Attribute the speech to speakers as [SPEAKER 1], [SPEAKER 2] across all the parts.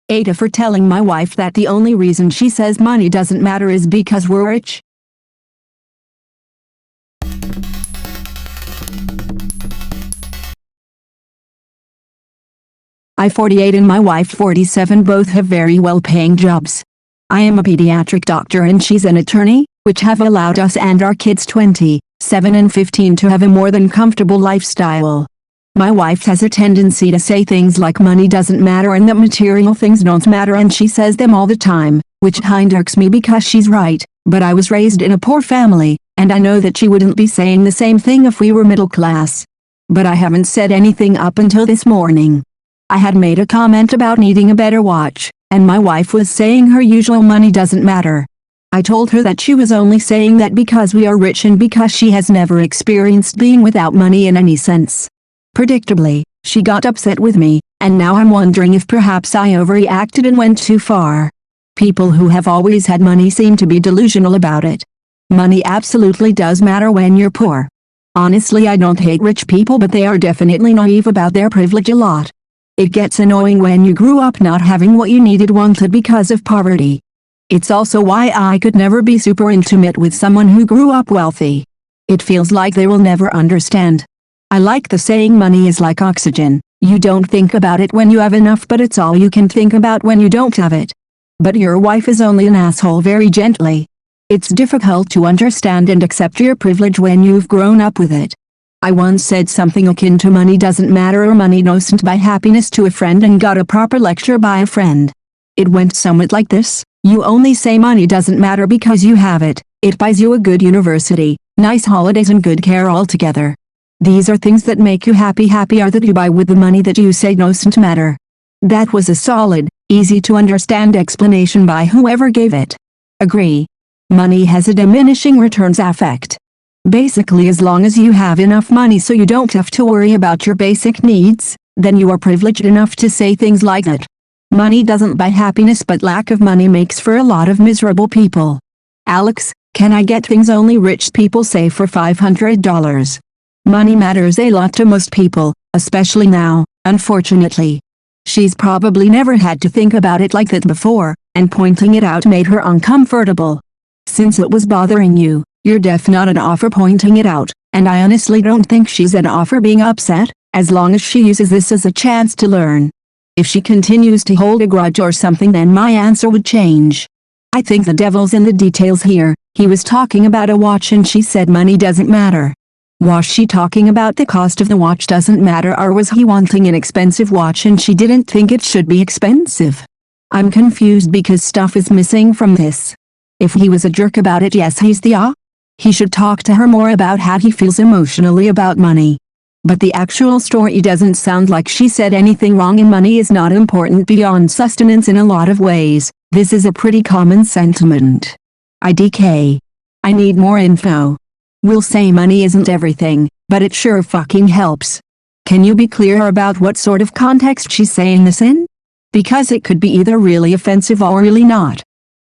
[SPEAKER 1] AITA for telling my wife that the only reason she says money doesn't matter is because we're rich. I 48 and my wife 47 both have very well-paying jobs. I am a pediatric doctor and she's an attorney, which have allowed us and our kids 20, 7 and 15 to have a more than comfortable lifestyle. My wife has a tendency to say things like money doesn't matter and that material things don't matter, and she says them all the time, which kind irks me because she's right, but I was raised in a poor family, and I know that she wouldn't be saying the same thing if we were middle class. But I haven't said anything up until this morning. I had made a comment about needing a better watch, and my wife was saying her usual money doesn't matter. I told her that she was only saying that because we are rich and because she has never experienced being without money in any sense. Predictably, she got upset with me, and now I'm wondering if perhaps I overreacted and went too far. People who have always had money seem to be delusional about it. Money absolutely does matter when you're poor. Honestly, I don't hate rich people, but they are definitely naive about their privilege a lot. It gets annoying when you grew up not having what you wanted because of poverty. It's also why I could never be super intimate with someone who grew up wealthy. It feels like they will never understand. I like the saying money is like oxygen. You don't think about it when you have enough, but it's all you can think about when you don't have it. But your wife is only an asshole very gently. It's difficult to understand and accept your privilege when you've grown up with it. I once said something akin to money doesn't matter or money doesn't buy happiness to a friend and got a proper lecture by a friend. It went somewhat like this: you only say money doesn't matter because you have it. It buys you a good university, nice holidays and good care altogether. These are things that make you happy or that you buy with the money that you say doesn't matter. That was a solid, easy to understand explanation by whoever gave it. Agree. Money has a diminishing returns effect. Basically, as long as you have enough money so you don't have to worry about your basic needs, then you are privileged enough to say things like that. Money doesn't buy happiness, but lack of money makes for a lot of miserable people. Alex, can I get things only rich people say for $500? Money matters a lot to most people, especially now, unfortunately. She's probably never had to think about it like that before, and pointing it out made her uncomfortable. Since it was bothering you, you're deaf not an off for pointing it out, and I honestly don't think she's an off for being upset, as long as she uses this as a chance to learn. If she continues to hold a grudge or something, then my answer would change. I think the devil's in the details here. He was talking about a watch and she said money doesn't matter. Was she talking about the cost of the watch doesn't matter, or was he wanting an expensive watch and she didn't think it should be expensive? I'm confused because stuff is missing from this. If he was a jerk about it, yes, he's the He should talk to her more about how he feels emotionally about money. But the actual story doesn't sound like she said anything wrong, and money is not important beyond sustenance in a lot of ways. This is a pretty common sentiment. IDK. I need more info. We'll say money isn't everything, but it sure fucking helps. Can you be clearer about what sort of context she's saying this in? Because it could be either really offensive or really not.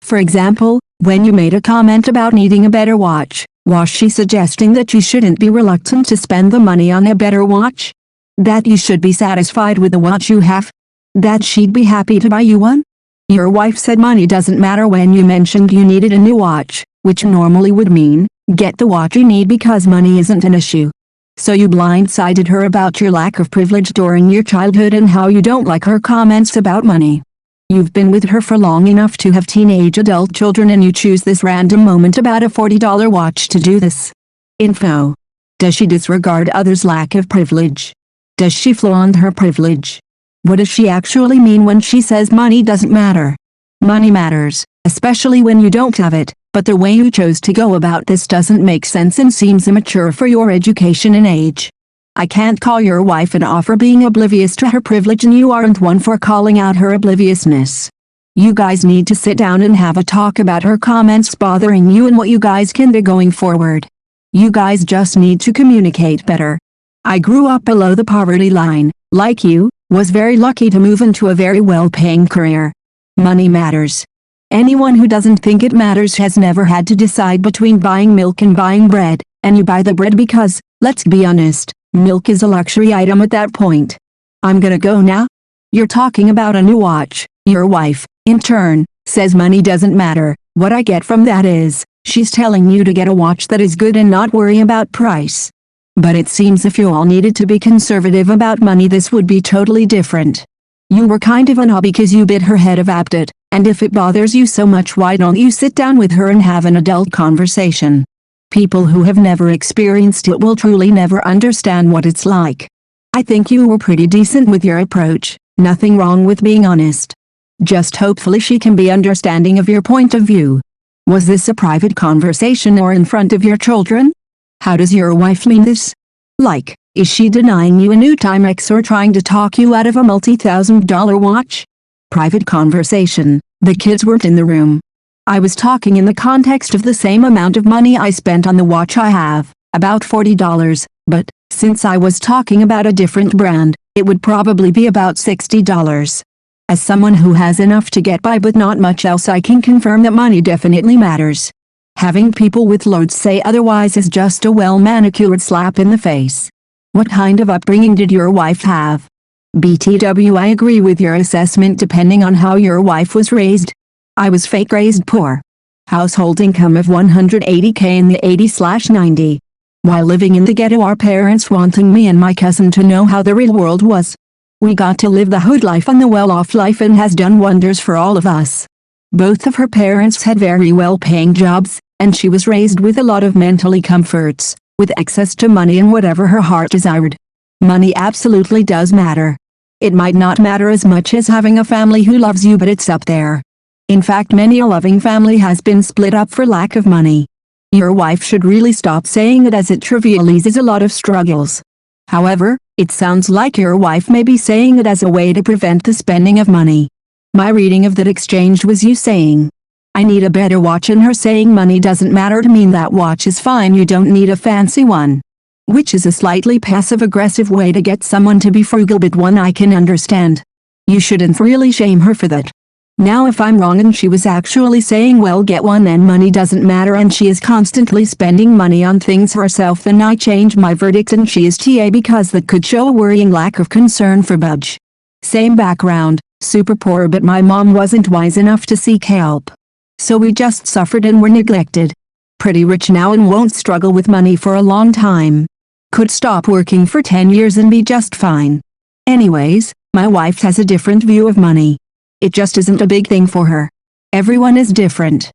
[SPEAKER 1] For example, when you made a comment about needing a better watch, was she suggesting that you shouldn't be reluctant to spend the money on a better watch? That you should be satisfied with the watch you have? That she'd be happy to buy you one? Your wife said money doesn't matter when you mentioned you needed a new watch, which normally would mean, get the watch you need because money isn't an issue. So you blindsided her about your lack of privilege during your childhood and how you don't like her comments about money. You've been with her for long enough to have teenage adult children, and you choose this random moment about a $40 watch to do this. Info. Does she disregard others' lack of privilege? Does she flaunt her privilege? What does she actually mean when she says money doesn't matter? Money matters, especially when you don't have it, but the way you chose to go about this doesn't make sense and seems immature for your education and age. I can't call your wife an off for being oblivious to her privilege, and you aren't one for calling out her obliviousness. You guys need to sit down and have a talk about her comments bothering you and what you guys can do going forward. You guys just need to communicate better. I grew up below the poverty line, like you, was very lucky to move into a very well-paying career. Money matters. Anyone who doesn't think it matters has never had to decide between buying milk and buying bread, and you buy the bread because, let's be honest, milk is a luxury item at that point. I'm gonna go now. You're talking about a new watch. Your wife, in turn, says money doesn't matter. What I get from that is, she's telling you to get a watch that is good and not worry about price. But it seems if you all needed to be conservative about money, this would be totally different. You were kind of a knob because you bit her head about it, and if it bothers you so much, why don't you sit down with her and have an adult conversation? People who have never experienced it will truly never understand what it's like. I think you were pretty decent with your approach, nothing wrong with being honest. Just hopefully she can be understanding of your point of view. Was this a private conversation or in front of your children? How does your wife mean this? Like, is she denying you a new Timex or trying to talk you out of a multi-$1,000 watch? Private conversation. The kids weren't in the room. I was talking in the context of the same amount of money I spent on the watch I have, about $40, but, since I was talking about a different brand, it would probably be about $60. As someone who has enough to get by but not much else, I can confirm that money definitely matters. Having people with loads say otherwise is just a well-manicured slap in the face. What kind of upbringing did your wife have? BTW, I agree with your assessment depending on how your wife was raised. I was fake raised poor. Household income of $180K in the 80/90. While living in the ghetto, our parents wanting me and my cousin to know how the real world was. We got to live the hood life and the well-off life, and has done wonders for all of us. Both of her parents had very well-paying jobs, and she was raised with a lot of mentally comforts, with access to money and whatever her heart desired. Money absolutely does matter. It might not matter as much as having a family who loves you, but it's up there. In fact, many a loving family has been split up for lack of money. Your wife should really stop saying it, as it trivializes a lot of struggles. However, it sounds like your wife may be saying it as a way to prevent the spending of money. My reading of that exchange was you saying, "I need a better watch," and her saying money doesn't matter to mean that watch is fine, you don't need a fancy one. Which is a slightly passive-aggressive way to get someone to be frugal, but one I can understand. You shouldn't really shame her for that. Now if I'm wrong and she was actually saying well get one and money doesn't matter, and she is constantly spending money on things herself, then I change my verdict and she is TA, because that could show a worrying lack of concern for budge. Same background, super poor, but my mom wasn't wise enough to seek help. So we just suffered and were neglected. Pretty rich now and won't struggle with money for a long time. Could stop working for 10 years and be just fine. Anyways, my wife has a different view of money. It just isn't a big thing for her. Everyone is different.